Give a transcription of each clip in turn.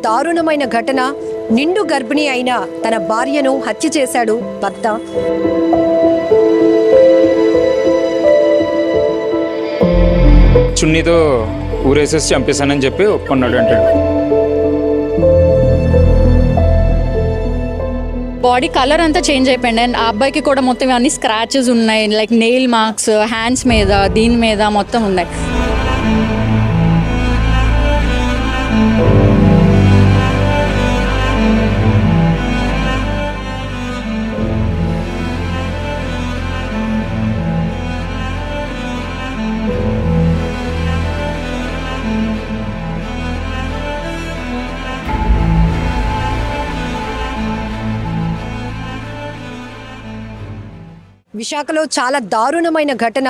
దారుణమైన ఘటన. నిండు గర్భిణి అయిన తన భార్యను హత్య చేశాడు భర్త. చున్నీతో ఊరేసేసి చంపేశానని చెప్పి ఒప్పుకున్నాడు. అంటే బాడీ కలర్ అంతా చేంజ్ అయిపోయింది. అండ్ ఆ అబ్బాయికి కూడా మొత్తం అన్ని స్క్రాచెస్ ఉన్నాయి, లైక్ నెయిల్ మార్క్స్ హ్యాండ్స్ మీద, దీని మీద మొత్తం ఉన్నాయి. విశాఖలో చాలా దారుణమైన ఘటన.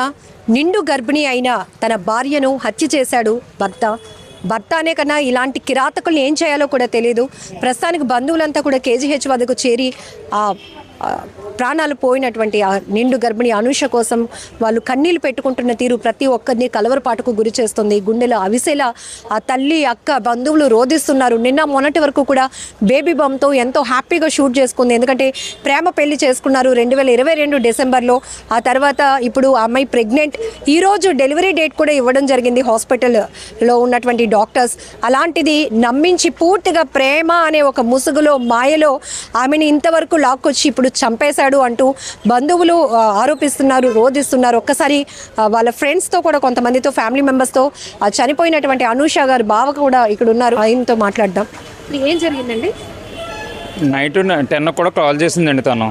నిండు గర్భిణి అయిన తన భార్యను హత్య చేశాడు భర్త. భర్త అనే కన్నా ఇలాంటి కిరాతకుల్ని ఏం చేయాలో కూడా తెలియదు. ప్రస్తుతానికి బంధువులంతా కూడా కేజీహెచ్ వద్దకు చేరి ప్రాణాలు పోయినటువంటి ఆ నిండు గర్భిణి అనూష కోసం వాళ్ళు కన్నీళ్లు పెట్టుకుంటున్న తీరు ప్రతి ఒక్కరిని కలవరపాటుకు గురి చేస్తుంది. గుండెలో అవిసేలా ఆ తల్లి అక్క బంధువులు రోధిస్తున్నారు. నిన్న మొన్నటి వరకు కూడా బేబీ బంతో ఎంతో హ్యాపీగా షూట్ చేసుకుంది. ఎందుకంటే ప్రేమ పెళ్లి చేసుకున్నారు 2022 డిసెంబర్లో. ఆ తర్వాత ఇప్పుడు ఆ అమ్మాయి ప్రెగ్నెంట్. ఈరోజు డెలివరీ డేట్ కూడా ఇవ్వడం జరిగింది హాస్పిటల్లో ఉన్నటువంటి డాక్టర్స్. అలాంటిది నమ్మించి పూర్తిగా ప్రేమ అనే ఒక ముసుగులో మాయలో ఆమెను ఇంతవరకు లాక్కొచ్చి ఇప్పుడు చంపేశాడు అంటూ బంధువులు ఆరోపిస్తున్నారు, రోధిస్తున్నారు. ఒక్కసారి వాళ్ళ ఫ్రెండ్స్తో కూడా కొంతమందితో ఫ్యామిలీ మెంబర్స్తో చనిపోయినటువంటి అనూష గారు బావ కూడా ఇక్కడ ఉన్నారు, ఆయనతో మాట్లాడదాం. ఏం జరిగిందండి? నైట్ 10 కూడా కాల్ చేసిందండి. తను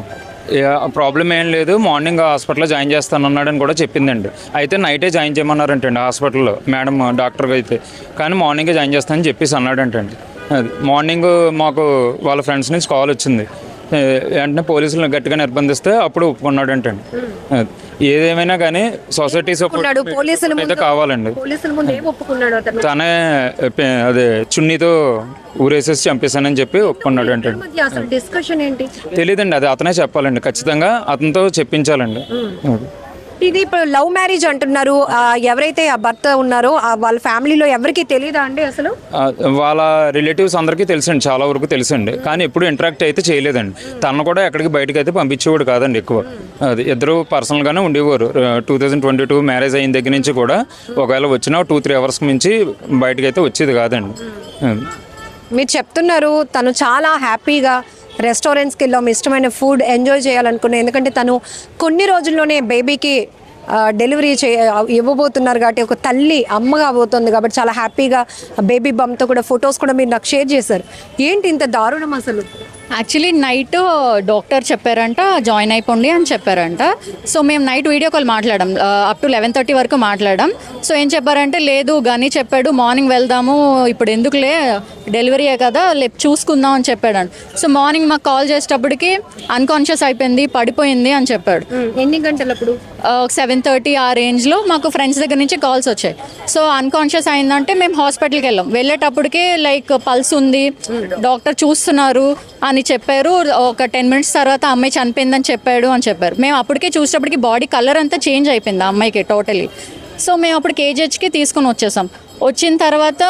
ప్రాబ్లం ఏం లేదు, మార్నింగ్ హాస్పిటల్లో జాయిన్ చేస్తానన్నాడని కూడా చెప్పిందండి. అయితే నైటే జాయిన్ చేయమన్నారంటండి హాస్పిటల్లో మేడం డాక్టర్గా అయితే. కానీ మార్నింగే జాయిన్ చేస్తానని చెప్పేసి అన్నాడంటండి. అది మార్నింగ్ మాకు వాళ్ళ ఫ్రెండ్స్ నుంచి కాల్ వచ్చింది. వెంటనే పోలీసులను గట్టిగా నిర్బంధిస్తే అప్పుడు ఒప్పుకున్నాడంటండి. ఏదేమైనా కానీ సొసైటీస్ అయితే కావాలండి. తనే అదే చున్నీతో ఊరేసేసి చంపేశానని చెప్పి ఒప్పుకున్నాడు. అంటే తెలియదండి, అది అతనే చెప్పాలండి. ఖచ్చితంగా అతనితో చెప్పించాలండి. ఇది ఇప్పుడు లవ్ మ్యారేజ్ అంటున్నారు. ఎవరైతే ఆ భర్త ఉన్నారో వాళ్ళ ఫ్యామిలీలో ఎవరికి తెలియదా అండి? అసలు వాళ్ళ రిలేటివ్స్ అందరికీ తెలుసండి, చాలా వరకు తెలుసండి. కానీ ఎప్పుడు ఇంటరాక్ట్ అయితే చేయలేదండి. తను కూడా ఎక్కడికి బయటకు అయితే పంపించేవాడు కాదండి ఎక్కువ. అది ఇద్దరు పర్సనల్గానే ఉండేవారు. 2022 మ్యారేజ్ అయిన దగ్గర నుంచి కూడా ఒకవేళ వచ్చినా 2-3 అవర్స్ మించి బయటకు అయితే వచ్చేది కాదండి. మీరు చెప్తున్నారు తను చాలా హ్యాపీగా రెస్టారెంట్స్కి వెళ్ళాము, ఇష్టమైన ఫుడ్ ఎంజాయ్ చేయాలనుకున్నాను. ఎందుకంటే తను కొన్ని రోజుల్లోనే బేబీకి డెలివరీ ఇవ్వబోతున్నారు కాబట్టి, ఒక తల్లి అమ్మగా పోతుంది కాబట్టి చాలా హ్యాపీగా బేబీ బంతో కూడా ఫొటోస్ కూడా మీరు నాకు షేర్ చేశారు. ఏంటి ఇంత దారుణం అసలు? యాక్చువల్లీ నైట్ డాక్టర్ చెప్పారంట జాయిన్ అయిపోండి అని చెప్పారంట. సో మేము నైట్ వీడియో కాల్ మాట్లాడాం, అప్ టు 11:30 వరకు మాట్లాడాం. సో ఏం చెప్పారంటే, లేదు గని చెప్పాడు మార్నింగ్ వెళ్దాము, ఇప్పుడు ఎందుకులే డెలివరీయే కదా చూసుకుందాం అని చెప్పాడు. సో మార్నింగ్ మాకు కాల్ చేసేటప్పటికి అన్కాన్షియస్ అయిపోయింది, పడిపోయింది అని చెప్పాడు. ఎన్ని గంటలప్పుడు? 7:30 ఆ రేంజ్లో మాకు ఫ్రెండ్స్ దగ్గర నుంచి కాల్స్ వచ్చాయి. సో అన్కాన్షియస్ అయిందంటే మేము హాస్పిటల్కి వెళ్ళాం. వెళ్ళేటప్పటికే లైక్ పల్స్ ఉంది, డాక్టర్ చూస్తున్నారు అని చెప్పారు. ఒక 10 minutes తర్వాత అమ్మాయి చనిపోయిందని చెప్పాడు అని చెప్పారు. మేము అప్పటికే చూసేటప్పటికి బాడీ కలర్ అంతా చేంజ్ అయిపోయింది ఆ అమ్మాయికి టోటలీ. సో మేము అప్పుడు కేజీహెచ్కి తీసుకొని వచ్చేసాం. వచ్చిన తర్వాత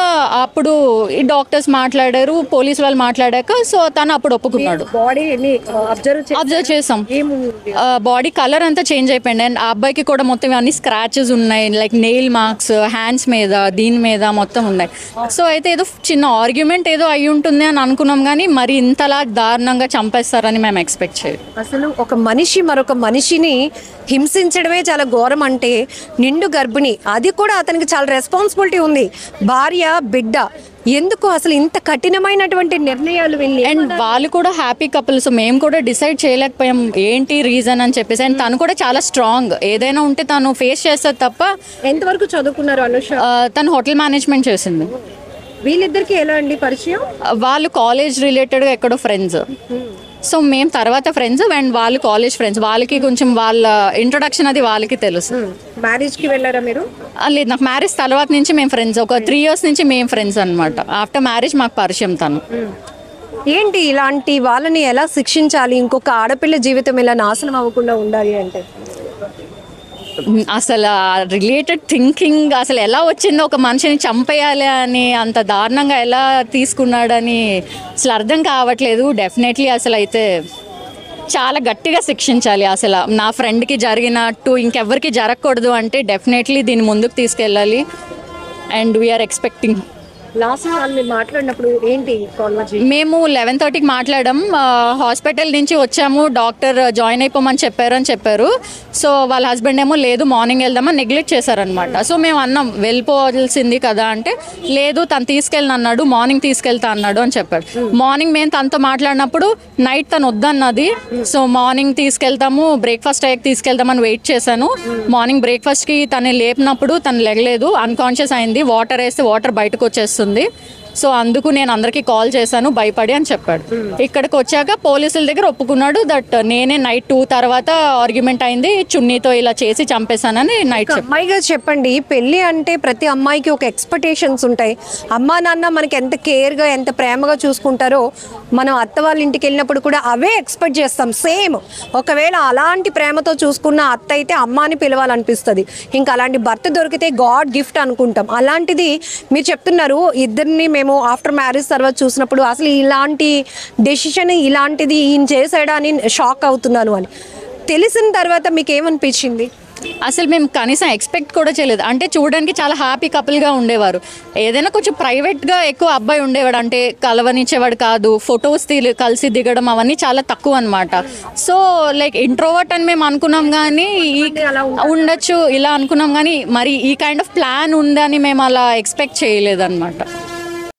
అప్పుడు ఈ డాక్టర్స్ మాట్లాడారు, పోలీసు వాళ్ళు మాట్లాడాక సో తను అప్పుడు ఒప్పుకున్నాడు. అబ్జర్వ్ చేసాం, బాడీ కలర్ అంతా చేంజ్ అయిపోయింది. అండ్ ఆ అబ్బాయికి కూడా మొత్తం అన్ని స్క్రాచెస్ ఉన్నాయి, లైక్ నెయిల్ మార్క్స్ హ్యాండ్స్ మీద, దీని మీద మొత్తం ఉన్నాయి. సో అయితే ఏదో చిన్న ఆర్గ్యుమెంట్ ఏదో అయి ఉంటుంది అని అనుకున్నాం, కానీ మరి ఇంతలా దారుణంగా చంపేస్తారని మేము ఎక్స్పెక్ట్ చేయలేదు. అసలు ఒక మనిషి మరొక మనిషిని హింసించడమే చాలా ఘోరం. అంటే నిండు గర్భిణి, అది కూడా అతనికి చాలా రెస్పాన్సిబిలిటీ ఉంది. భార్య, బిడ్డ, ఎందుకు అసలు ఇంత కఠినమైనటువంటి నిర్ణయాలు? అండ్ వాళ్ళు కూడా హ్యాపీ కపుల్స్. మేము కూడా డిసైడ్ చేయలేకపోయాం ఏంటి రీజన్ అని చెప్పేసి. అండ్ తను కూడా చాలా స్ట్రాంగ్, ఏదైనా ఉంటే తను ఫేస్ చేస్తుంది తప్ప. ఎంతవరకు చదువుకున్నారు అనూష? తను హోటల్ మేనేజ్మెంట్ చేసింది. వీళ్ళిద్దరికి ఎలా అండి పరిచయం? వాళ్ళు కాలేజ్ రిలేటెడ్గా ఎక్కడో ఫ్రెండ్స్. సో మేము తర్వాత ఫ్రెండ్స్ అండ్ వాళ్ళు కాలేజ్ ఫ్రెండ్స్. వాళ్ళకి కొంచెం వాళ్ళ ఇంట్రొడక్షన్ అది వాళ్ళకి తెలుసు. మ్యారేజ్కి వెళ్ళారా మీరు? లేదు, నాకు మ్యారేజ్ తర్వాత నుంచి మేము ఫ్రెండ్స్. ఒక 3 years నుంచి మేము ఫ్రెండ్స్ అనమాట. ఆఫ్టర్ మ్యారేజ్ మాకు పరిచయం తను. ఏంటి ఇలాంటి వాళ్ళని ఎలా శిక్షించాలి? ఇంకొక ఆడపిల్ల జీవితం ఇలా నాశనం అవ్వకుండా ఉండాలి అంటే అసలు రిలేటెడ్ థింకింగ్ అసలు ఎలా వచ్చిందో, ఒక మనిషిని చంపేయాలి అని అంత దారుణంగా ఎలా తీసుకున్నాడని అసలు అర్థం కావట్లేదు. డెఫినెట్లీ అసలు అయితే చాలా గట్టిగా శిక్షించాలి. అసలు నా ఫ్రెండ్కి జరిగినట్టు ఇంకెవ్వరికి జరగకూడదు అంటే డెఫినెట్లీ దీన్ని ముందుకు తీసుకెళ్ళాలి. And we are expecting. లాస్ట్ వాళ్ళు మీరు మాట్లాడినప్పుడు ఏంటి కాలేజీ? మేము 11:30కి మాట్లాడాం. హాస్పిటల్ నుంచి వచ్చాము, డాక్టర్ జాయిన్ అయిపోమని చెప్పారు. సో వాళ్ళ హస్బెండ్ ఏమో లేదు మార్నింగ్ వెళ్దామని నెగ్లెక్ట్ చేశారనమాట. సో మేము అన్నాం వెళ్ళిపోవాల్సింది కదా అంటే, లేదు తను తీసుకెళ్ళను అన్నాడు, మార్నింగ్ తీసుకెళ్తా అన్నాడు అని చెప్పాడు. మార్నింగ్ మేము తనతో మాట్లాడినప్పుడు నైట్ తను వద్దన్నది. సో మార్నింగ్ తీసుకెళ్తాము, బ్రేక్ఫాస్ట్ అయ్యాక తీసుకెళ్తామని వెయిట్ చేశాను. మార్నింగ్ బ్రేక్ఫాస్ట్కి తను లేపినప్పుడు తను లెగలేదు, అన్కాన్షియస్ అయింది. వాటర్ వేస్తే వాటర్ బయటకు వచ్చేస్తుంది. సో అందుకు నేను అందరికీ కాల్ చేశాను భయపడి అని చెప్పాడు. ఇక్కడికి వచ్చాక పోలీసుల దగ్గర ఒప్పుకున్నాడు దట్ నేనే నైట్ 2 తర్వాత ఆర్గ్యుమెంట్ అయింది, చున్నీతో ఇలా చేసి చంపేశానని నైట్ చెప్పాడు. అమ్మాయిగా చెప్పండి, పెళ్ళి అంటే ప్రతి అమ్మాయికి ఒక ఎక్స్పెక్టేషన్స్ ఉంటాయి. అమ్మా నాన్న మనకి ఎంత కేర్గా ఎంత ప్రేమగా చూసుకుంటారో మనం అత్త వాళ్ళ ఇంటికి వెళ్ళినప్పుడు కూడా అవే ఎక్స్పెక్ట్ చేస్తాం సేమ్. ఒకవేళ అలాంటి ప్రేమతో చూసుకున్న అత్త అయితే అమ్మాని పిలవాలనిపిస్తుంది. ఇంకా అలాంటి భర్త దొరికితే గాడ్ గిఫ్ట్ అనుకుంటాం. అలాంటిది మీరు చెప్తున్నారు ఇద్దరిని మేము ఆఫ్టర్ మ్యారేజ్ తర్వాత చూసినప్పుడు అసలు ఇలాంటి డెసిషన్ ఇలాంటిది ఈయన చేసాడా అని షాక్ అవుతున్నాను అని తెలిసిన తర్వాత మీకు ఏమనిపించింది? అసలు మేము కనీసం ఎక్స్పెక్ట్ కూడా చేయలేదు. అంటే చూడడానికి చాలా హ్యాపీ కపుల్గా ఉండేవారు. ఏదైనా కొంచెం ప్రైవేట్గా ఎక్కువ అబ్బాయి ఉండేవాడు, అంటే కలవనిచ్చేవాడు కాదు, ఫొటోస్ కలిసి దిగడం అవన్నీ చాలా తక్కువ అనమాట. సో లైక్ ఇంట్రోవర్ట్ అని మేము అనుకున్నాం, కానీ ఉండొచ్చు ఇలా అనుకున్నాం, కానీ మరి ఈ కైండ్ ఆఫ్ ప్లాన్ ఉందని మేము అలా ఎక్స్పెక్ట్ చేయలేదు అనమాట.